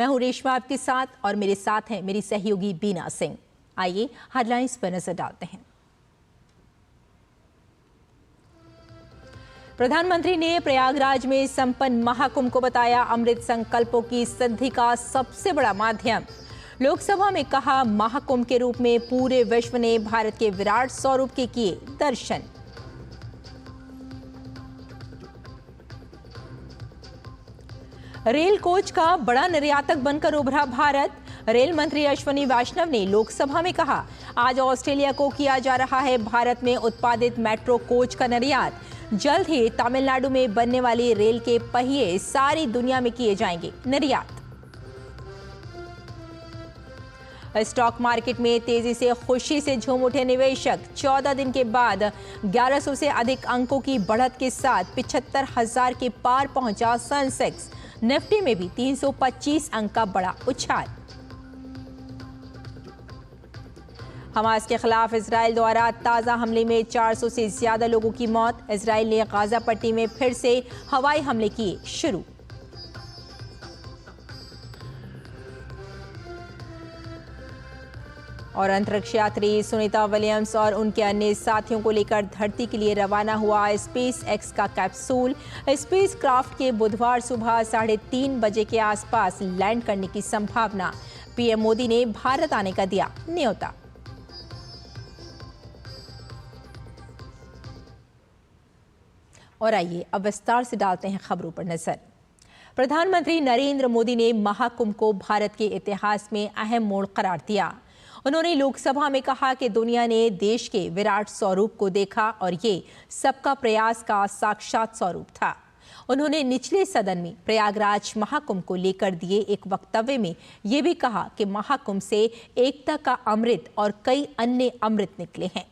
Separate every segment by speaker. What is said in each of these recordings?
Speaker 1: मैं हूं रेशमा आपके साथ और मेरे साथ हैं मेरी सहयोगी बीना सिंह। आइए हेडलाइंस पर नजर डालते हैं। प्रधानमंत्री ने प्रयागराज में संपन्न महाकुंभ को बताया अमृत संकल्पों की सिद्धि का सबसे बड़ा माध्यम। लोकसभा में कहा, महाकुंभ के रूप में पूरे विश्व ने भारत के विराट स्वरूप के किए दर्शन। रेल कोच का बड़ा निर्यातक बनकर उभरा भारत। रेल मंत्री अश्विनी वैष्णव ने लोकसभा में कहा, आज ऑस्ट्रेलिया को किया जा रहा है भारत में उत्पादित मेट्रो कोच का निर्यात। जल्द ही तमिलनाडु में बनने वाली रेल के पहिए सारी दुनिया में किए जाएंगे निर्यात। स्टॉक मार्केट में तेजी से खुशी से झूम उठे निवेशक। 14 दिन के बाद 1100 से अधिक अंकों की बढ़त के साथ 75,000 के पार पहुंचा सेंसेक्स। निफ्टी में भी 325 अंक का बड़ा उछाल। हमास के खिलाफ इजराइल द्वारा ताजा हमले में 400 से ज्यादा लोगों की मौत। इजराइल ने गाजा पट्टी में फिर से हवाई हमले किए शुरू। और अंतरिक्ष यात्री सुनीता विलियम्स और उनके अन्य साथियों को लेकर धरती के लिए रवाना हुआ स्पेस एक्स का कैप्सूल। स्पेस क्राफ्ट के बुधवार सुबह 3:30 बजे के आसपास लैंड करने की संभावना। पीएम मोदी ने भारत आने का दिया न्योता। और आइए अब विस्तार से डालते हैं खबरों पर नजर। प्रधानमंत्री नरेंद्र मोदी ने महाकुंभ को भारत के इतिहास में अहम मोड़ करार दिया। उन्होंने लोकसभा में कहा कि दुनिया ने देश के विराट स्वरूप को देखा और ये सबका प्रयास का साक्षात स्वरूप था। उन्होंने निचले सदन में प्रयागराज महाकुंभ को लेकर दिए एक वक्तव्य में ये भी कहा कि महाकुंभ से एकता का अमृत और कई अन्य अमृत निकले हैं।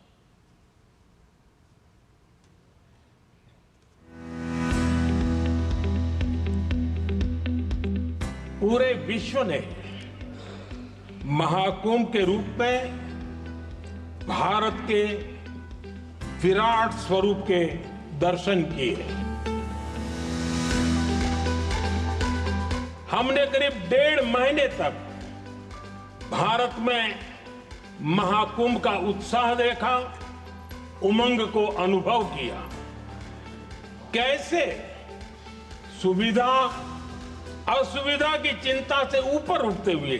Speaker 2: पूरे विश्व ने महाकुंभ के रूप में भारत के विराट स्वरूप के दर्शन किए। हमने करीब 1.5 महीने तक भारत में महाकुंभ का उत्साह देखा, उमंग को अनुभव किया। कैसे सुविधा असुविधा की चिंता से ऊपर उठते हुए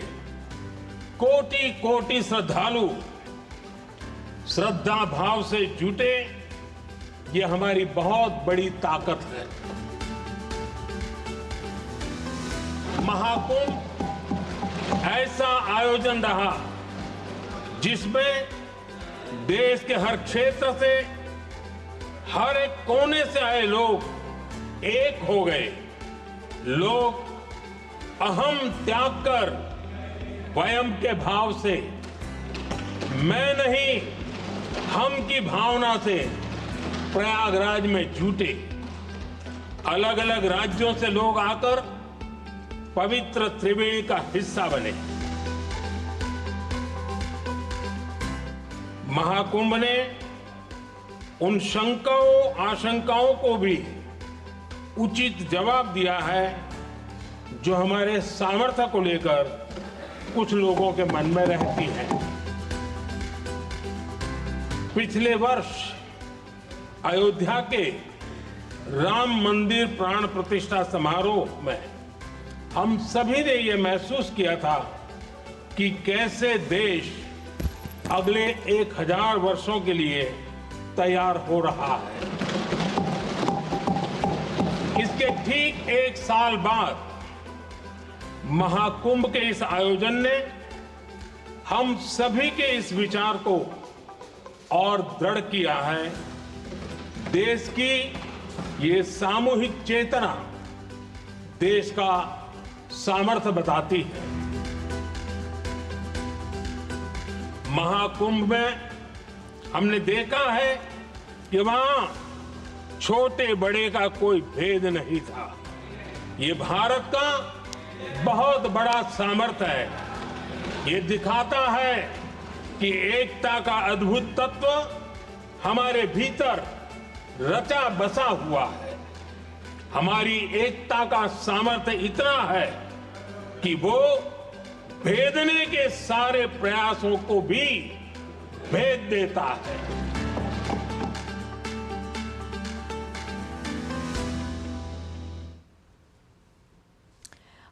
Speaker 2: कोटि कोटि श्रद्धालु श्रद्धा भाव से जुटे, ये हमारी बहुत बड़ी ताकत है। महाकुंभ ऐसा आयोजन रहा जिसमें देश के हर क्षेत्र से, हर एक कोने से आए लोग एक हो गए। लोग अहम त्याग कर वयम के भाव से, मैं नहीं हम की भावना से प्रयागराज में जुटे। अलग अलग राज्यों से लोग आकर पवित्र त्रिवेणी का हिस्सा बने। महाकुंभ ने उन शंकाओं आशंकाओं को भी उचित जवाब दिया है जो हमारे सामर्थ्य को लेकर कुछ लोगों के मन में रहती है। पिछले वर्ष अयोध्या के राम मंदिर प्राण प्रतिष्ठा समारोह में हम सभी ने यह महसूस किया था कि कैसे देश अगले 1000 वर्षों के लिए तैयार हो रहा है। इसके ठीक 1 साल बाद महाकुंभ के इस आयोजन ने हम सभी के इस विचार को और दृढ़ किया है। देश की ये सामूहिक चेतना देश का सामर्थ्य बताती है। महाकुंभ में हमने देखा है कि वहां छोटे बड़े का कोई भेद नहीं था। ये भारत का बहुत बड़ा सामर्थ्य है। ये दिखाता है कि एकता का अद्भुत तत्व हमारे भीतर रचा बसा हुआ है। हमारी एकता का सामर्थ्य इतना है कि वो भेदने के सारे प्रयासों को भी भेद देता है।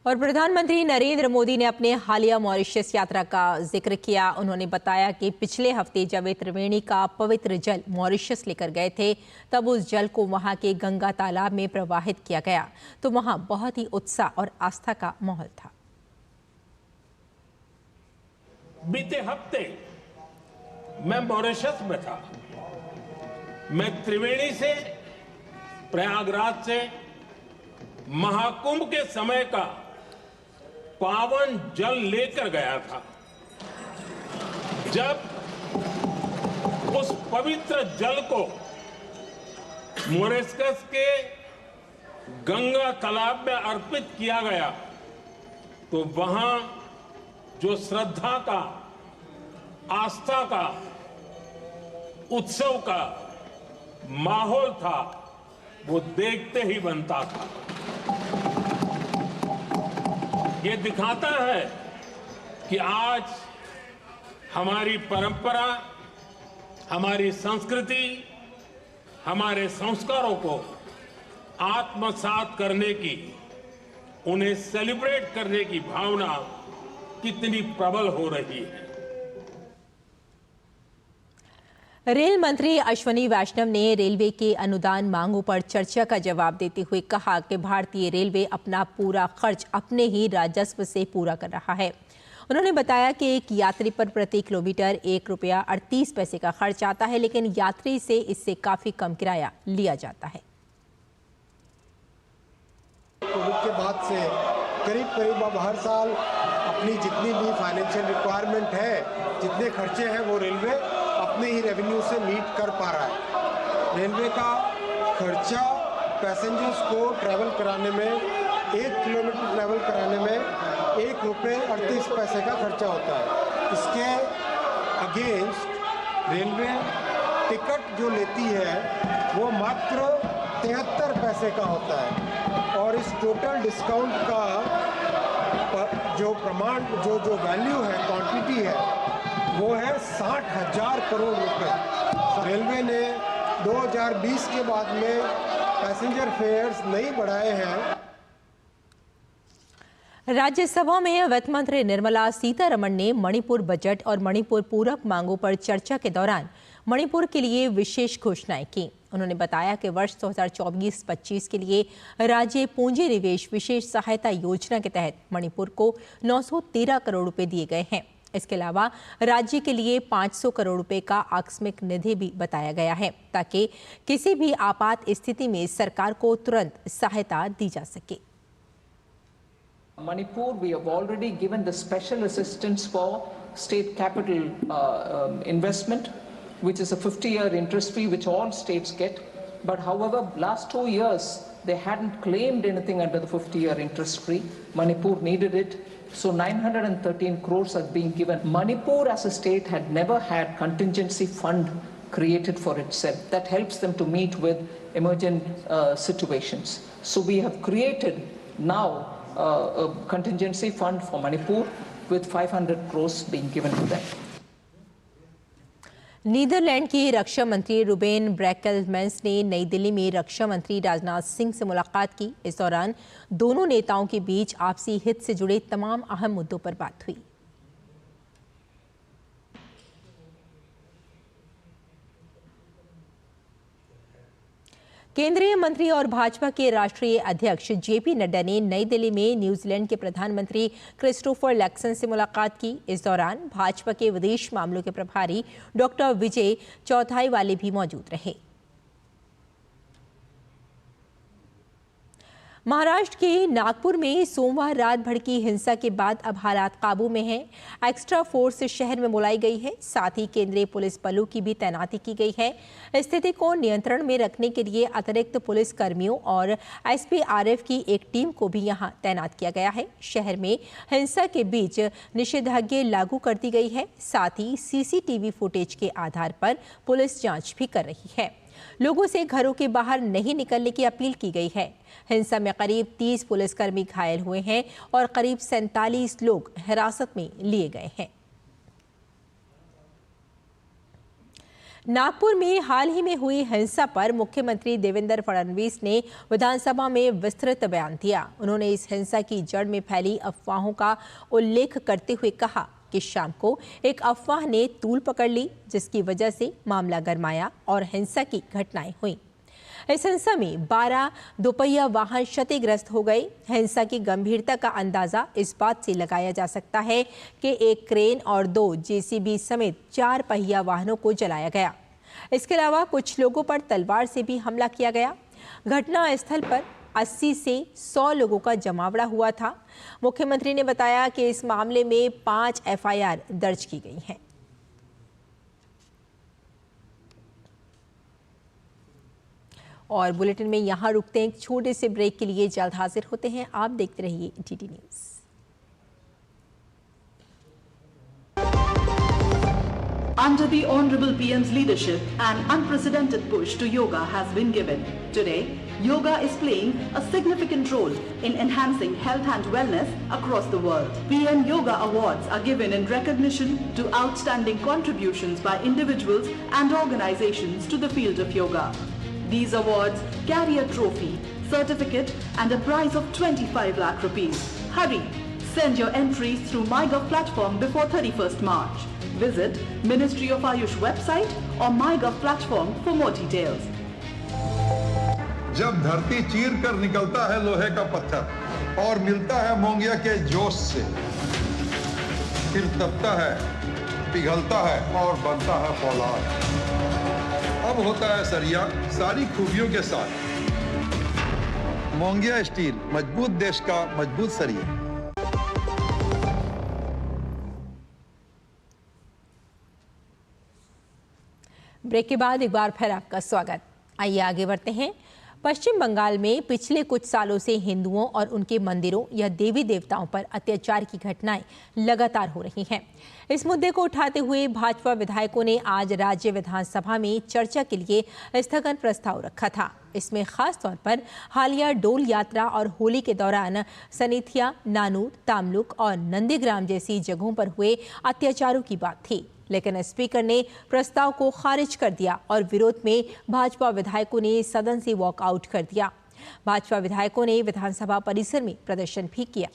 Speaker 1: और प्रधानमंत्री नरेंद्र मोदी ने अपने हालिया मॉरिशस यात्रा का जिक्र किया। उन्होंने बताया कि पिछले हफ्ते जब वे त्रिवेणी का पवित्र जल मॉरिशस लेकर गए थे, तब उस जल को वहां के गंगा तालाब में प्रवाहित किया गया तो वहां बहुत ही उत्साह और आस्था का माहौल था।
Speaker 2: बीते हफ्ते मैं मॉरिशस में था। मैं त्रिवेणी से, प्रयागराज से महाकुंभ के समय का पावन जल लेकर गया था। जब उस पवित्र जल को मॉरिशस के गंगा तालाब में अर्पित किया गया तो वहां जो श्रद्धा का, आस्था का, उत्सव का माहौल था वो देखते ही बनता था। ये दिखाता है कि आज हमारी परंपरा, हमारी संस्कृति, हमारे संस्कारों को आत्मसात करने की, उन्हें सेलिब्रेट करने की भावना कितनी प्रबल हो रही है।
Speaker 1: रेल मंत्री अश्विनी वैष्णव ने रेलवे के अनुदान मांगों पर चर्चा का जवाब देते हुए कहा कि भारतीय रेलवे अपना पूरा खर्च अपने ही राजस्व से पूरा कर रहा है। उन्होंने बताया कि एक यात्री पर प्रति किलोमीटर ₹1.38 का खर्च आता है, लेकिन यात्री से इससे काफी कम किराया लिया जाता है।
Speaker 3: कोविड के बाद से करीब अब हर साल अपनी जितनी भी फाइनेंशियल रिक्वायरमेंट है, जितने खर्चे हैं वो रेलवे अपने ही रेवेन्यू से मीट कर पा रहा है। रेलवे का खर्चा पैसेंजर्स को ट्रैवल कराने में, 1 किलोमीटर ट्रैवल कराने में ₹1.38 का खर्चा होता है। इसके अगेंस्ट रेलवे टिकट जो लेती है वो मात्र 73 पैसे का होता है और इस टोटल डिस्काउंट का जो प्रमाण, जो वैल्यू है, क्वांटिटी है, वो है 60,000 करोड़ रुपए। रेलवे ने 2020 के बाद में पैसेंजर फेयर्स नहीं बढ़ाए हैं।
Speaker 1: राज्यसभा में वित्त मंत्री निर्मला सीतारमण ने मणिपुर बजट और मणिपुर पूरक मांगों पर चर्चा के दौरान मणिपुर के लिए विशेष घोषणाएं की। उन्होंने बताया कि वर्ष 2024-25 के लिए राज्य पूंजी निवेश विशेष सहायता योजना के तहत मणिपुर को 913 करोड़ रुपए दिए गए हैं। इसके अलावा राज्य के लिए 500 करोड़ रुपए का आकस्मिक निधि भी बताया गया है ताकि किसी भी आपात स्थिति में सरकार को तुरंत सहायता दी जा सके।
Speaker 4: Manipur, we have already given the special assistance for state capital investment, which is a 50-year interest free, which all states get. But however, last 2 years, they hadn't claimed anything under the 50-year interest free. Manipur needed it. So 913 crores are being given. Manipur as a state had never had contingency fund created for itself that helps them to meet with emergent situations. So we have created now a contingency fund for Manipur with 500 crores being given to them.
Speaker 1: Netherland की रक्षा मंत्री Ruben ब्रैकेलमेंस ने नई दिल्ली में रक्षा मंत्री राजनाथ सिंह से मुलाकात की। इस दौरान दोनों नेताओं के बीच आपसी हित से जुड़े तमाम अहम मुद्दों पर बात हुई। केंद्रीय मंत्री और भाजपा के राष्ट्रीय अध्यक्ष जेपी नड्डा ने नई दिल्ली में न्यूजीलैंड के प्रधानमंत्री क्रिस्टोफर लक्सन से मुलाकात की। इस दौरान भाजपा के विदेश मामलों के प्रभारी डॉक्टर विजय चौथाईवाले भी मौजूद रहे। महाराष्ट्र के नागपुर में सोमवार रात भड़की हिंसा के बाद अब हालात काबू में हैं। एक्स्ट्रा फोर्स शहर में बुलाई गई है, साथ ही केंद्रीय पुलिस बलों की भी तैनाती की गई है। स्थिति को नियंत्रण में रखने के लिए अतिरिक्त पुलिस कर्मियों और एसपीआरएफ की एक टीम को भी यहां तैनात किया गया है। शहर में हिंसा के बीच निषेधाज्ञा लागू कर दी गई है, साथ ही सीसीटीवी फुटेज के आधार पर पुलिस जांच भी कर रही है। लोगों से घरों के बाहर नहीं निकलने की अपील की गई है। हिंसा में करीब 30 पुलिसकर्मी घायल हुए हैं और करीब 47 लोग हिरासत में लिए गए हैं। नागपुर में हाल ही में हुई हिंसा पर मुख्यमंत्री देवेंद्र फडणवीस ने विधानसभा में विस्तृत बयान दिया। उन्होंने इस हिंसा की जड़ में फैली अफवाहों का उल्लेख करते हुए कहा कि शाम को एक अफवाह ने तूल पकड़ ली, जिसकी वजह से मामला गरमाया और हिंसा की घटनाएं हुई। इस हिंसा में 12 दोपहिया वाहन क्षतिग्रस्त हो गए। हिंसा की गंभीरता का अंदाजा इस बात से लगाया जा सकता है कि एक क्रेन और 2 जेसीबी समेत 4 पहिया वाहनों को जलाया गया। इसके अलावा कुछ लोगों पर तलवार से भी हमला किया गया। घटना स्थल पर 80 से 100 लोगों का जमावड़ा हुआ था। मुख्यमंत्री ने बताया कि इस मामले में 5 एफआईआर दर्ज की गई हैं। और बुलेटिन में यहां रुकते हैं एक छोटे से ब्रेक के लिए। जल्द हाजिर होते हैं। आप देखते रहिए TT news.
Speaker 5: Under the Honorable PM's leadership, an unprecedented push to yoga has been given. Today, yoga is playing a significant role in enhancing health and wellness across the world. PM Yoga Awards are given in recognition to outstanding contributions by individuals and organizations to the field of yoga. These awards carry a trophy, certificate and a prize of 25 lakh rupees. Hurry! Send your entries through MyGov platform before 31st March. Visit Ministry of Ayush website or MyGov platform for more details.
Speaker 6: जब धरती चीर कर निकलता है लोहे का पत्थर और मिलता है मोंगिया के जोश से, फिर तपता है, पिघलता है और बनता है फौलाद। अब होता है सरिया सारी खूबियों के साथ। मोंगिया स्टील, मजबूत देश का मजबूत सरिया।
Speaker 1: ब्रेक के बाद एक बार फिर आपका स्वागत। आइए आगे बढ़ते हैं। पश्चिम बंगाल में पिछले कुछ सालों से हिंदुओं और उनके मंदिरों या देवी देवताओं पर अत्याचार की घटनाएं लगातार हो रही हैं। इस मुद्दे को उठाते हुए भाजपा विधायकों ने आज राज्य विधानसभा में चर्चा के लिए स्थगन प्रस्ताव रखा था। इसमें खास तौर पर हालिया डोल यात्रा और होली के दौरान सनीथिया, नानूर, तामलुक और नंदीग्राम जैसी जगहों पर हुए अत्याचारों की बात थी, लेकिन स्पीकर ने प्रस्ताव को खारिज कर दिया और विरोध में भाजपा विधायकों ने सदन से वॉकआउट कर दिया। भाजपा विधायकों ने विधानसभा परिसर में प्रदर्शन भी किया।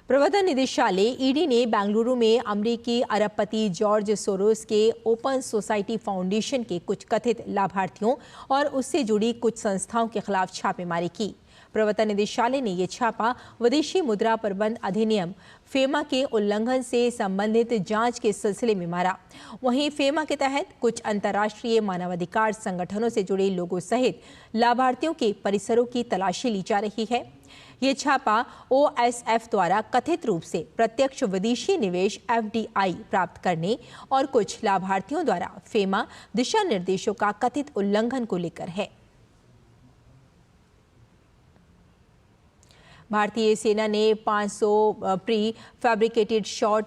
Speaker 1: प्रवर्तन निदेशालय ईडी ने बेंगलुरु में अमेरिकी अरबपति जॉर्ज सोरोस के ओपन सोसाइटी फाउंडेशन के कुछ कथित लाभार्थियों और उससे जुड़ी कुछ संस्थाओं के खिलाफ छापेमारी की। प्रवर्तन निदेशालय ने यह छापा विदेशी मुद्रा प्रबंध अधिनियम फेमा के उल्लंघन से संबंधित जांच के सिलसिले में मारा। वहीं फेमा के तहत कुछ अंतर्राष्ट्रीय मानवाधिकार संगठनों से जुड़े लोगों सहित लाभार्थियों के परिसरों की तलाशी ली जा रही है। ये छापा ओएसएफ द्वारा कथित रूप से प्रत्यक्ष विदेशी निवेश एफडीआई प्राप्त करने और कुछ लाभार्थियों द्वारा फेमा दिशा निर्देशों का कथित उल्लंघन को लेकर है। भारतीय सेना ने 500 प्री फैब्रिकेटेड शॉर्ट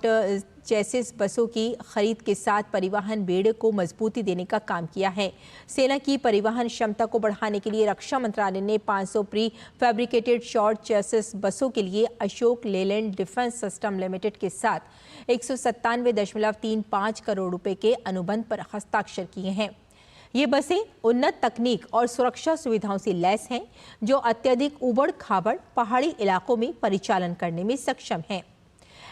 Speaker 1: चेसिस बसों की खरीद के साथ परिवहन बेड़े को मजबूती देने का काम किया है। सेना की परिवहन क्षमता को बढ़ाने के लिए रक्षा मंत्रालय ने 500 प्री फैब्रिकेटेड शॉर्ट चेसिस बसों के लिए Ashok Leyland defence system limited के साथ 197.35 करोड़ रुपए के अनुबंध पर हस्ताक्षर किए हैं। ये बसें उन्नत तकनीक और सुरक्षा सुविधाओं से लैस हैं, जो अत्यधिक उबड़-खाबड़ पहाड़ी इलाकों में परिचालन करने में सक्षम हैं।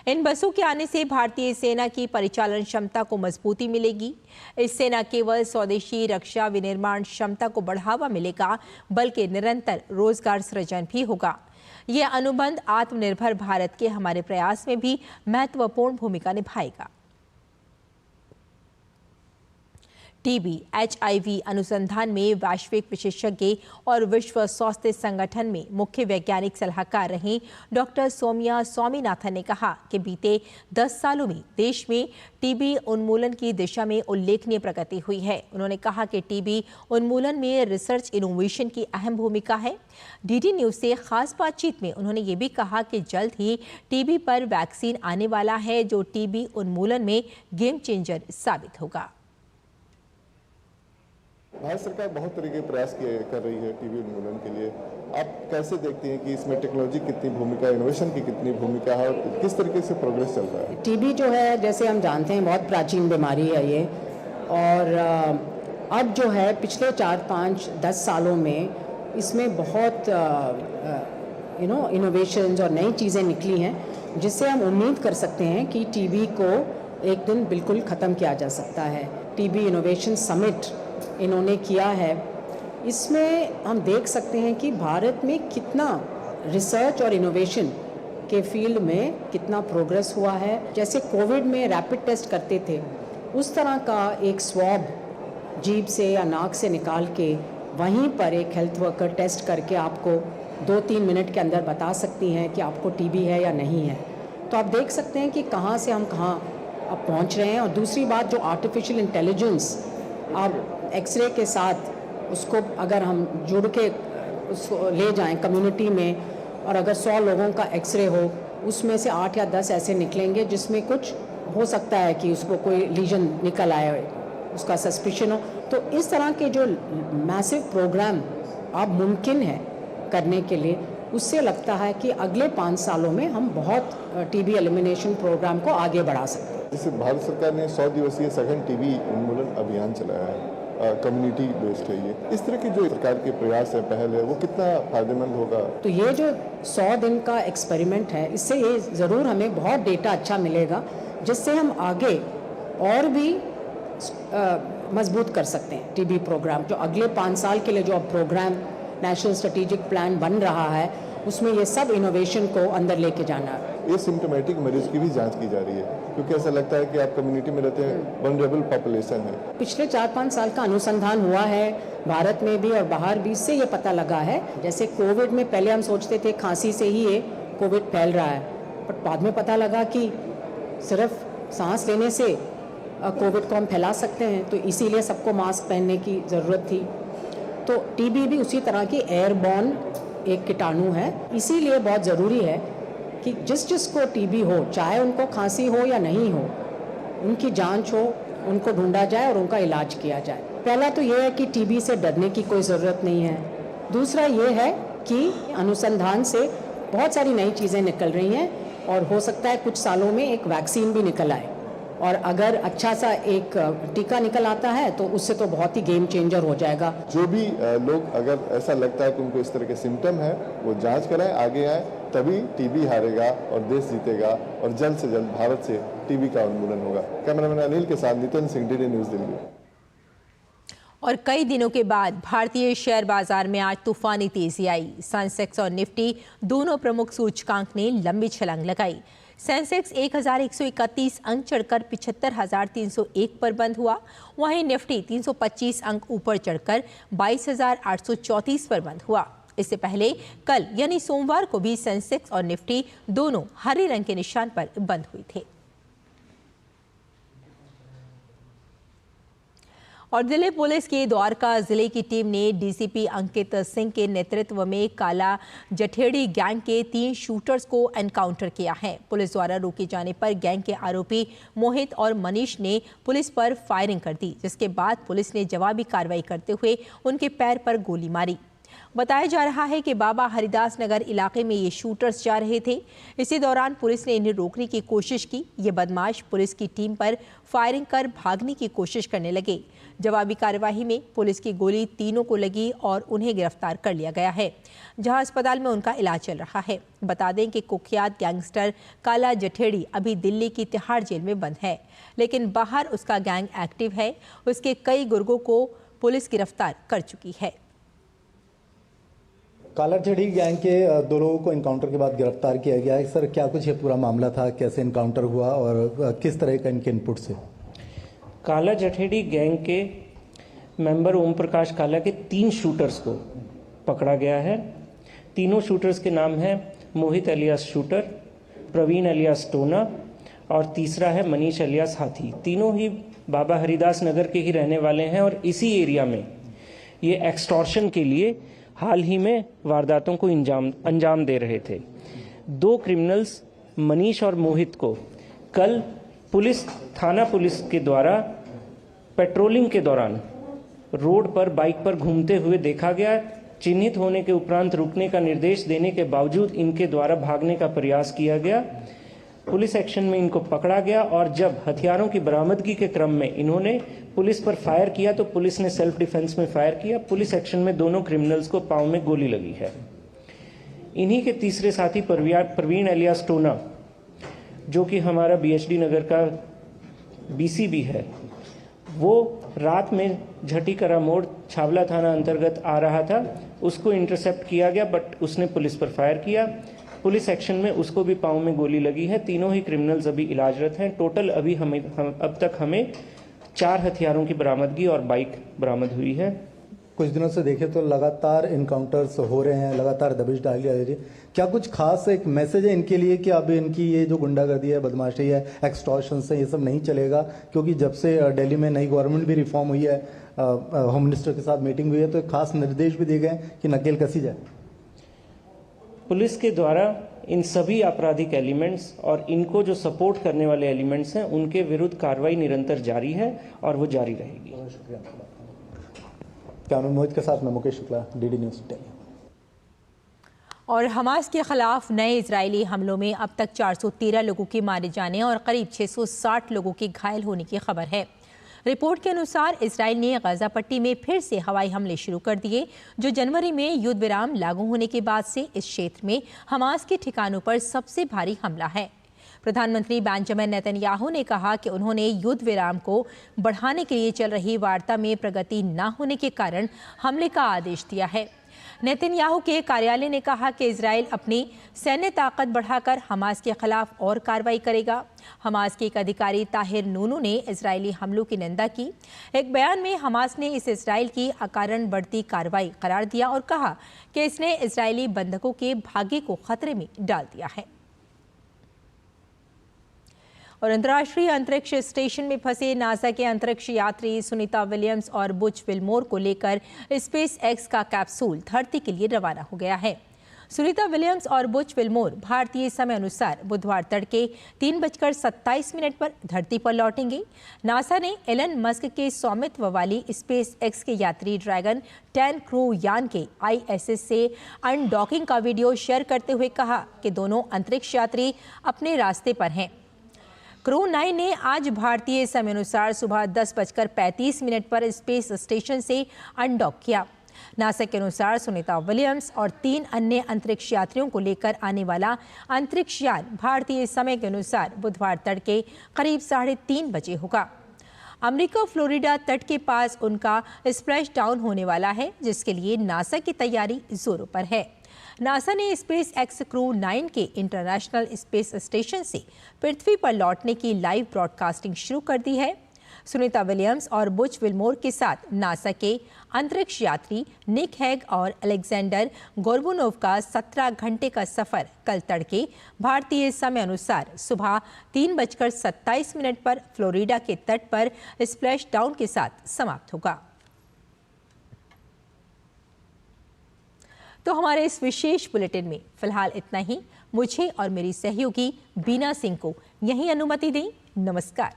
Speaker 1: इन बसों के आने से भारतीय सेना की परिचालन क्षमता को मजबूती मिलेगी। इससे न केवल स्वदेशी रक्षा विनिर्माण क्षमता को बढ़ावा मिलेगा, बल्कि निरंतर रोजगार सृजन भी होगा। यह अनुबंध आत्मनिर्भर भारत के हमारे प्रयास में भी महत्वपूर्ण भूमिका निभाएगा। टीबी HIV अनुसंधान में वैश्विक विशेषज्ञ और विश्व स्वास्थ्य संगठन में मुख्य वैज्ञानिक सलाहकार रहीं डॉक्टर सौम्या स्वामीनाथन ने कहा कि बीते 10 सालों में देश में टीबी उन्मूलन की दिशा में उल्लेखनीय प्रगति हुई है। उन्होंने कहा कि टीबी उन्मूलन में रिसर्च इनोवेशन की अहम भूमिका है। डीडी न्यूज से खास बातचीत में उन्होंने ये भी कहा कि जल्द ही टीबी पर वैक्सीन आने वाला है जो टीबी उन्मूलन में गेम चेंजर साबित होगा।
Speaker 7: भारत सरकार बहुत तरह के प्रयास कर रही है टीबी उन्मूलन के लिए। आप कैसे देखते हैं कि इसमें टेक्नोलॉजी कितनी भूमिका, इनोवेशन की कितनी भूमिका है और किस तरीके से प्रोग्रेस चल रहा है?
Speaker 8: टीबी जो है, जैसे हम जानते हैं, बहुत प्राचीन बीमारी है ये, और अब जो है पिछले 4-5-10 सालों में इसमें बहुत इनोवेशंस और नई चीज़ें निकली हैं जिससे हम उम्मीद कर सकते हैं कि टीबी को एक दिन बिल्कुल ख़त्म किया जा सकता है। टीबी इनोवेशन समिट इन्होंने किया है, इसमें हम देख सकते हैं कि भारत में कितना रिसर्च और इनोवेशन के फील्ड में कितना प्रोग्रेस हुआ है। जैसे कोविड में रैपिड टेस्ट करते थे, उस तरह का एक स्वैब जीभ से या नाक से निकाल के वहीं पर एक हेल्थ वर्कर टेस्ट करके आपको 2-3 मिनट के अंदर बता सकती हैं कि आपको टीबी है या नहीं है। तो आप देख सकते हैं कि कहाँ से हम कहाँ अब पहुँच रहे हैं। और दूसरी बात, जो आर्टिफिशियल इंटेलिजेंस, आप एक्सरे के साथ उसको अगर हम जुड़ के उसको ले जाएं कम्युनिटी में, और अगर 100 लोगों का एक्सरे हो, उसमें से 8 या 10 ऐसे निकलेंगे जिसमें कुछ हो सकता है कि उसको कोई लीजन निकल आए, उसका सस्पिशन हो। तो इस तरह के जो मैसिव प्रोग्राम अब मुमकिन है करने के लिए, उससे लगता है कि अगले 5 सालों में हम बहुत टीबी एलिमिनेशन प्रोग्राम को आगे बढ़ा सकते हैं।
Speaker 7: जैसे भारत सरकार ने 100 दिवसीय सघन टीबी उन्मूलन अभियान चलाया है, कम्युनिटी बेस्ड है ये। इस तरह की जो सरकार के प्रयास है, पहल है, वो कितना फायदेमंद होगा? तो
Speaker 8: ये जो 100 दिन का एक्सपेरिमेंट है, इससे ये ज़रूर हमें बहुत डेटा अच्छा मिलेगा जिससे हम आगे और भी मजबूत कर सकते हैं टीबी प्रोग्राम। जो अगले 5 साल के लिए जो अब प्रोग्राम नेशनल स्ट्रेटेजिक प्लान बन रहा है, उसमें ये सब इनोवेशन को अंदर लेके जाना है।
Speaker 7: ये सिम्टोमेटिक मरीज की भी जांच की जा रही है, क्योंकि ऐसा लगता है कि आप कम्युनिटी में रहते हैं, वल्नरेबल पॉपुलेशन है।
Speaker 8: पिछले 4-5 साल का अनुसंधान हुआ है भारत में भी और बाहर भी, इससे ये पता लगा है। जैसे कोविड में पहले हम सोचते थे खांसी से ही ये कोविड फैल रहा है, बट बाद में पता लगा कि सिर्फ सांस लेने से कोविड को हम फैला सकते हैं, तो इसीलिए सबको मास्क पहनने की ज़रूरत थी। तो टीबी भी उसी तरह की एयरबॉर्न एक कीटाणु है, इसीलिए बहुत ज़रूरी है कि जिसको टीबी हो, चाहे उनको खांसी हो या नहीं हो, उनकी जांच हो, उनको ढूंढा जाए और उनका इलाज किया जाए। पहला तो ये है कि टीबी से डरने की कोई ज़रूरत नहीं है। दूसरा ये है कि अनुसंधान से बहुत सारी नई चीज़ें निकल रही हैं और हो सकता है कुछ सालों में एक वैक्सीन भी निकल आए, और अगर अच्छा सा एक टीका निकल आता है तो उससे तो बहुत ही गेम चेंजर हो जाएगा।
Speaker 7: जो भी लोग, अगर ऐसा लगता है कि उनको इस तरह के सिम्टम है, वो जांच कराएं, आगे आए, तभी टीबी हारेगा और देश जीतेगा और जल्द से जल्द भारत से टीबी का उन्मूलन होगा। कैमरामैन अनिल के साथ नितिन सिंह, डीडी न्यूज़, दिल्ली।
Speaker 1: और कई दिनों के बाद भारतीय शेयर बाजार में आज तूफानी तेजी आई। सेंसेक्स और निफ्टी दोनों प्रमुख सूचकांक ने लंबी छलांग लगाई। सेंसेक्स 1131 अंक चढ़कर 75,301 पर बंद हुआ, वहीं निफ्टी 325 अंक ऊपर चढ़कर 22,834 पर बंद हुआ। इससे पहले कल यानी सोमवार को भी सेंसेक्स और निफ्टी दोनों हरे रंग के निशान पर बंद हुए थे। और दिल्ली पुलिस की द्वारका जिले की टीम ने डीसीपी अंकित सिंह के नेतृत्व में काला जठेड़ी गैंग के 3 शूटर्स को एनकाउंटर किया है। पुलिस द्वारा रोके जाने पर गैंग के आरोपी मोहित और मनीष ने पुलिस पर फायरिंग कर दी, जिसके बाद पुलिस ने जवाबी कार्रवाई करते हुए उनके पैर पर गोली मारी। बताया जा रहा है कि बाबा हरिदास नगर इलाके में ये शूटर्स जा रहे थे। इसी दौरान पुलिस ने इन्हें रोकने की कोशिश की। ये बदमाश पुलिस की टीम पर फायरिंग कर भागने की कोशिश करने लगे। जवाबी कार्यवाही में पुलिस की गोली तीनों को लगी और उन्हें गिरफ्तार कर लिया गया है, जहां अस्पताल में उनका इलाज चल रहा है। बता दें कि कुख्यात गैंगस्टर काला जठेड़ी अभी दिल्ली की तिहाड़ जेल में बंद है, लेकिन बाहर उसका गैंग एक्टिव है। उसके कई गुर्गों को पुलिस गिरफ्तार कर चुकी है।
Speaker 9: काला जठेड़ी गैंग के 2 लोगों को एनकाउंटर के बाद गिरफ्तार किया गया है। सर, क्या कुछ ये पूरा मामला था, कैसे एनकाउंटर हुआ और किस तरह का इनके इनपुट से?
Speaker 10: काला जठेड़ी गैंग के मेंबर ओम प्रकाश काला के 3 शूटर्स को पकड़ा गया है। तीनों शूटर्स के नाम हैं मोहित एलियास शूटर, प्रवीण एलियास टोना और तीसरा है मनीष एलियास हाथी। तीनों ही बाबा हरिदास नगर के ही रहने वाले हैं और इसी एरिया में ये एक्सटॉर्शन के लिए हाल ही में वारदातों को अंजाम दे रहे थे। 2 क्रिमिनल्स मनीष और मोहित को कल थाना पुलिस के द्वारा पेट्रोलिंग के दौरान रोड पर बाइक पर घूमते हुए देखा गया। चिन्हित होने के उपरांत रुकने का निर्देश देने के बावजूद इनके द्वारा भागने का प्रयास किया गया। पुलिस एक्शन में इनको पकड़ा गया और जब हथियारों की बरामदगी के क्रम में इन्होंने पुलिस पर फायर किया तो पुलिस ने सेल्फ डिफेंस में फायर किया। पुलिस एक्शन में दोनों क्रिमिनल्स को पांव में गोली लगी है। इन्हीं के तीसरे साथी प्रवीण एलियास टोना, जो कि हमारा बीएचडी नगर का बीसीबी है, वो रात में झटीकरा मोड़ छावला थाना अंतर्गत आ रहा था। उसको इंटरसेप्ट किया गया बट उसने पुलिस पर फायर किया। पुलिस एक्शन में उसको भी पांव में गोली लगी है। तीनों ही क्रिमिनल्स अभी इलाजरत हैं। टोटल अभी अब तक हमें 4 हथियारों की बरामदगी और बाइक बरामद हुई है।
Speaker 9: कुछ दिनों से देखें तो लगातार इनकाउंटर्स हो रहे हैं, लगातार दबिश डाली जा रही है। क्या कुछ खास एक मैसेज है इनके लिए कि अब इनकी ये जो गुंडागर्दी है, बदमाशी है, एक्सटॉर्शन से ये सब नहीं चलेगा? क्योंकि जब से दिल्ली में नई गवर्नमेंट भी रिफॉर्म हुई है, होम मिनिस्टर के साथ मीटिंग हुई है, तो खास निर्देश भी दिए गए कि नकेल कसी जाए।
Speaker 10: पुलिस के द्वारा इन सभी आपराधिक एलिमेंट्स और इनको जो सपोर्ट करने वाले एलिमेंट्स हैं उनके विरुद्ध कार्रवाई निरंतर जारी है और वो जारी रहेगी।
Speaker 9: कैमरा मोहित के साथ मैं मुकेश शुक्ला, डीडी न्यूज़ दिल्ली।
Speaker 1: और हमास के खिलाफ नए इजरायली हमलों में अब तक 413 लोगों के मारे जाने और करीब 660 लोगों के घायल होने की खबर है। रिपोर्ट के अनुसार इजराइल ने गाजा पट्टी में फिर से हवाई हमले शुरू कर दिए, जो जनवरी में युद्ध विराम लागू होने के बाद से इस क्षेत्र में हमास के ठिकानों पर सबसे भारी हमला है। प्रधानमंत्री बेंजामिन नेतन्याहू ने कहा कि उन्होंने युद्ध विराम को बढ़ाने के लिए चल रही वार्ता में प्रगति न होने के कारण हमले का आदेश दिया है। नेतन्याहू के कार्यालय ने कहा कि इजराइल अपनी सैन्य ताकत बढ़ाकर हमास के खिलाफ और कार्रवाई करेगा। हमास के एक अधिकारी ताहिर नूनू ने इजरायली हमलों की निंदा की। एक बयान में हमास ने इस इजराइल की अकारण बढ़ती कार्रवाई करार दिया और कहा कि इसने इजरायली बंधकों के भाग्य को खतरे में डाल दिया है। और अंतर्राष्ट्रीय अंतरिक्ष स्टेशन में फंसे नासा के अंतरिक्ष यात्री सुनीता विलियम्स और बुच विल्मोर को लेकर स्पेस एक्स का कैप्सूल धरती के लिए रवाना हो गया है। सुनीता विलियम्स और बुच विल्मोर भारतीय समय अनुसार बुधवार तड़के 3:27 पर धरती पर लौटेंगे। नासा ने एलन मस्क के स्वामित्व वाली स्पेस एक्स के यात्री ड्रैगन 10 क्रू यान के ISS से अनडॉकिंग का वीडियो शेयर करते हुए कहा कि दोनों अंतरिक्ष यात्री अपने रास्ते पर हैं। क्रू 9 ने आज भारतीय समय अनुसार सुबह 10:35 पर स्पेस स्टेशन से अनडॉक किया। नासा के अनुसार सुनीता विलियम्स और 3 अन्य अंतरिक्ष यात्रियों को लेकर आने वाला अंतरिक्ष यान भारतीय समय के अनुसार बुधवार तड़के करीब 3:30 बजे होगा। अमेरिका फ्लोरिडा तट के पास उनका स्प्लैश डाउन होने वाला है, जिसके लिए नासा की तैयारी जोरों पर है। नासा ने स्पेस एक्स क्रू 9 के इंटरनेशनल स्पेस स्टेशन से पृथ्वी पर लौटने की लाइव ब्रॉडकास्टिंग शुरू कर दी है। सुनीता विलियम्स और बुच विल्मोर के साथ नासा के अंतरिक्ष यात्री निक हैग और अलेक्जेंडर गोर्बुनोव का 17 घंटे का सफर कल तड़के भारतीय समय अनुसार सुबह 3:27 पर फ्लोरिडा के तट पर स्प्लैश डाउन के साथ समाप्त होगा। तो हमारे इस विशेष बुलेटिन में फिलहाल इतना ही। मुझे और मेरी सहयोगी बीना सिंह को यहीं अनुमति दें। नमस्कार।